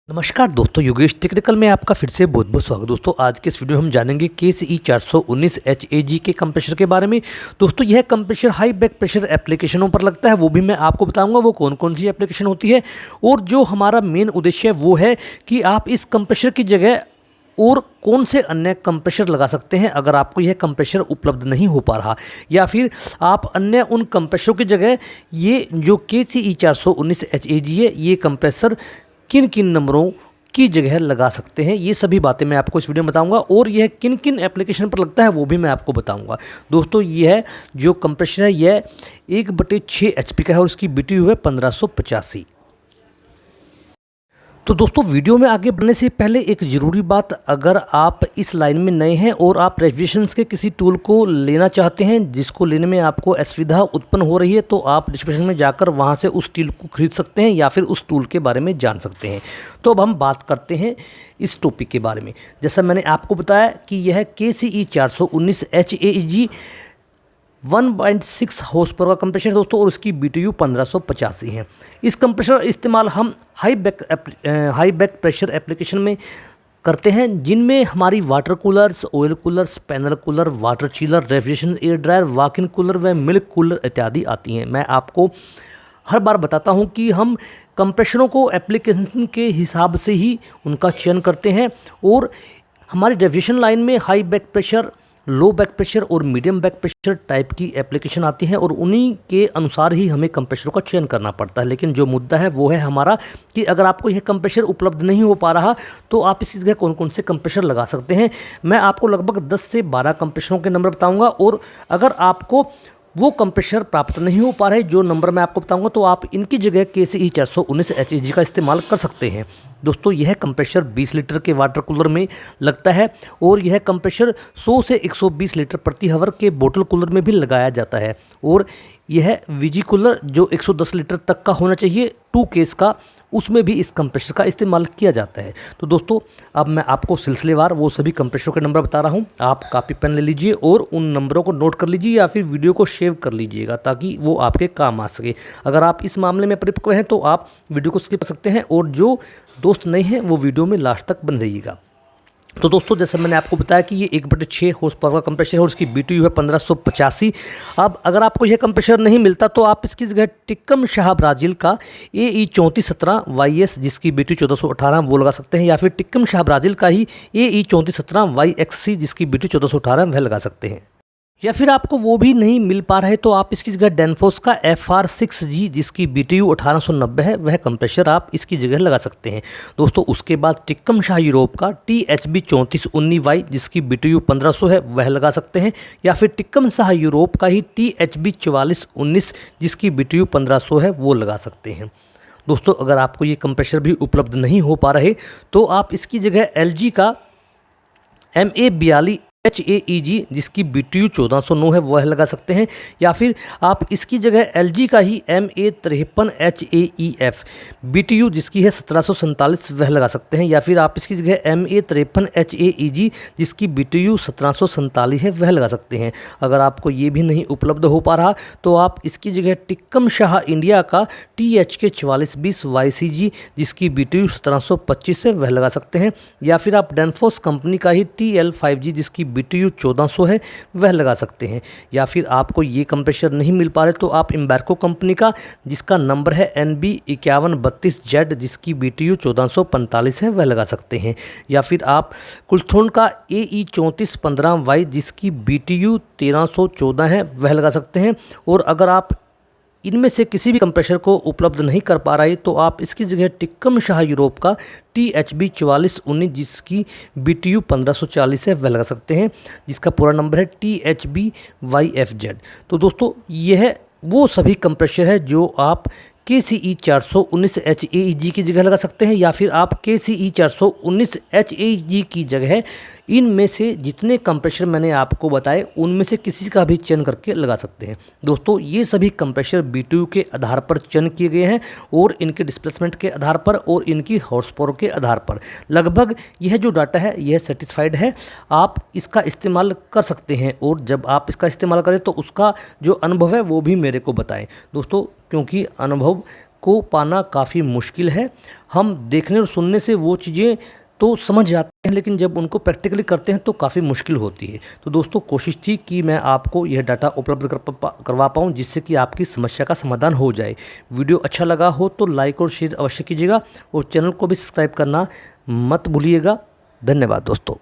नमस्कार दोस्तों, योगेश टेक्निकल में आपका फिर से बहुत बहुत स्वागत। दोस्तों आज के इस वीडियो में हम जानेंगे KCE 419 HAG के कंप्रेशर के बारे में। दोस्तों यह कंप्रेशर हाई बैक प्रेशर एप्लीकेशनों पर लगता है, वो भी मैं आपको बताऊंगा वो कौन कौन सी एप्लीकेशन होती है। और जो हमारा मेन उद्देश्य है वो है कि आप इस कंप्रेशर की जगह और कौन से अन्य कंप्रेशर लगा सकते हैं अगर आपको यह कंप्रेशर उपलब्ध नहीं हो पा रहा, या फिर आप अन्य उन कंप्रेशरों की जगह ये जो KCE 419 HAG है ये कंप्रेसर किन किन नंबरों की जगह लगा सकते हैं। ये सभी बातें मैं आपको इस वीडियो में बताऊंगा और यह किन किन एप्लीकेशन पर लगता है वो भी मैं आपको बताऊंगा। दोस्तों यह जो कंप्रेशर है यह 1/6 HP का है और इसकी BTU है 1585। तो दोस्तों वीडियो में आगे बढ़ने से पहले एक ज़रूरी बात, अगर आप इस लाइन में नए हैं और आप रेफिजरेशंस के किसी टूल को लेना चाहते हैं जिसको लेने में आपको असुविधा उत्पन्न हो रही है, तो आप डिस्क्रिप्शन में जाकर वहां से उस टूल को खरीद सकते हैं या फिर उस टूल के बारे में जान सकते हैं। तो अब हम बात करते हैं इस टॉपिक के बारे में। जैसा मैंने आपको बताया कि यह KCE 419 HAG 1.6 हॉर्स पावर का कंप्रेशर दोस्तों और उसकी BTU 1585 है। इस कंप्रेशर इस्तेमाल हम हाई बैक प्रेशर एप्लीकेशन में करते हैं जिनमें हमारी water coolers, oil coolers, panel cooler, water chiller, refrigeration air dryer, walk in cooler व मिल्क कूलर इत्यादि आती हैं। मैं आपको हर बार बताता हूं कि हम कंप्रेशरों को एप्लीकेशन के हिसाब से ही उनका चयन करते हैं और हमारी रेफ्रिजरेशन लाइन में high back pressure, low back pressure और मीडियम बैक प्रेशर टाइप की एप्लीकेशन आती है और उन्हीं के अनुसार ही हमें कंप्रेशरों का चयन करना पड़ता है। लेकिन जो मुद्दा है वो है हमारा कि अगर आपको यह कंप्रेशर उपलब्ध नहीं हो पा रहा तो आप इसी जगह कौन कौन से कंप्रेशर लगा सकते हैं। मैं आपको लगभग 10 से 12 कंप्रेशरों के नंबर बताऊंगा और अगर आपको वो कंप्रेशर प्राप्त नहीं हो पा रहे जो नंबर मैं आपको बताऊंगा तो आप इनकी जगह KCE 419 HAG का इस्तेमाल कर सकते हैं। दोस्तों यह कंप्रेशर 20 लीटर के वाटर कूलर में लगता है और यह कंप्रेशर 100 से 120 लीटर प्रति हावर के बोतल कूलर में भी लगाया जाता है और यह VG कूलर जो 110 लीटर तक का होना चाहिए 2 केस का, उसमें भी इस कंप्रेशर का इस्तेमाल किया जाता है। तो दोस्तों अब मैं आपको सिलसिलेवार वो सभी कंप्रेशरों के नंबर बता रहा हूँ। आप कॉपी पेन ले लीजिए और उन नंबरों को नोट कर लीजिए या फिर वीडियो को सेव कर लीजिएगा ताकि वो आपके काम आ सके। अगर आप इस मामले में परिपक्व हैं तो आप वीडियो को स्किप कर सकते हैं और जो दोस्त नहीं हैं वो वीडियो में लास्ट तक बन रहिएगा। तो दोस्तों जैसे मैंने आपको बताया कि ये 1/6 हॉर्स पावर का कंप्रेशर है और इसकी BTU है 1585। अब अगर आपको यह कंप्रेशर नहीं मिलता तो आप इसकी जगह टिक्कम शाह ब्राज़ील का AE 3417 YS जिसकी BTU 1418 वो लगा सकते हैं, या फिर टिक्कम शाह ब्राज़ील का ही AE 3417 YXC जिसकी BTU 1418 वह लगा सकते हैं। या फिर आपको वो भी नहीं मिल पा रहा है तो आप इसकी जगह डेनफोस का FR6G जिसकी BTU 1890 है वह कंप्रेशर आप इसकी जगह लगा सकते हैं। दोस्तों उसके बाद टिक्कम शाह यूरोप का THB 3419Y जिसकी BTU 1500 है वह लगा सकते हैं, या फिर टिक्कम शाह यूरोप का ही THB 4419 जिसकी BTU 1500 है वो लगा सकते हैं। दोस्तों अगर आपको ये कंप्रेशर भी उपलब्ध नहीं हो पा रहे तो आप इसकी जगह LG का MA42 HAEG जिसकी BTU 1409 है वह लगा सकते हैं, या फिर आप इसकी जगह LG का ही MA53 HAEF BTU जिसकी है 1747 वह लगा सकते हैं, या फिर आप इसकी जगह MA53 HAEG जिसकी BTU 1747 है वह लगा सकते हैं। अगर आपको ये भी नहीं उपलब्ध हो पा रहा तो आप इसकी जगह टिक्कम शाह इंडिया का THK 4420 YCG जिसकी BTU 1725 है वह लगा सकते हैं, या फिर आप डेनफोस कंपनी का ही TL5G जिसकी BTU 1400 है वह लगा सकते हैं। या फिर आपको ये कंप्रेशर नहीं मिल पा रहे तो आप एम्बेरको कंपनी का जिसका नंबर है NB 5132Z जिसकी BTU 1445 है वह लगा सकते हैं, या फिर आप कुलथोन का AE 3415Y जिसकी BTU 1314 है वह लगा सकते हैं। और अगर आप इनमें से किसी भी कंप्रेशर को उपलब्ध नहीं कर पा रही तो आप इसकी जगह टिक्कम शाह यूरोप का THB 4419 जिसकी BTU 1540 है वह लगा सकते हैं, जिसका पूरा नंबर है THB YFZ। तो दोस्तों यह वो सभी कंप्रेशर है जो आप KCE 419 HAG की जगह लगा सकते हैं, या फिर आप KCE 419 HAG की जगह इनमें से जितने कंप्रेशर मैंने आपको बताए उनमें से किसी का भी चयन करके लगा सकते हैं। दोस्तों ये सभी कंप्रेशर BTU के आधार पर चयन किए गए हैं और इनके डिस्प्लेसमेंट के आधार पर और इनकी हॉर्स पावर के आधार पर लगभग यह जो डाटा है यह सेटिस्फाइड है। आप इसका इस्तेमाल कर सकते हैं और जब आप इसका इस्तेमाल करें तो उसका जो अनुभव है वो भी मेरे को बताएं दोस्तों, क्योंकि अनुभव को पाना काफ़ी मुश्किल है। हम देखने और सुनने से वो चीज़ें तो समझ जाते हैं, लेकिन जब उनको प्रैक्टिकली करते हैं तो काफ़ी मुश्किल होती है। तो दोस्तों कोशिश थी कि मैं आपको यह डाटा उपलब्ध करवा पाऊँ, जिससे कि आपकी समस्या का समाधान हो जाए। वीडियो अच्छा लगा हो तो लाइक और शेयर अवश्य कीजिएगा और चैनल को भी सब्सक्राइब करना मत भूलिएगा। धन्यवाद दोस्तों।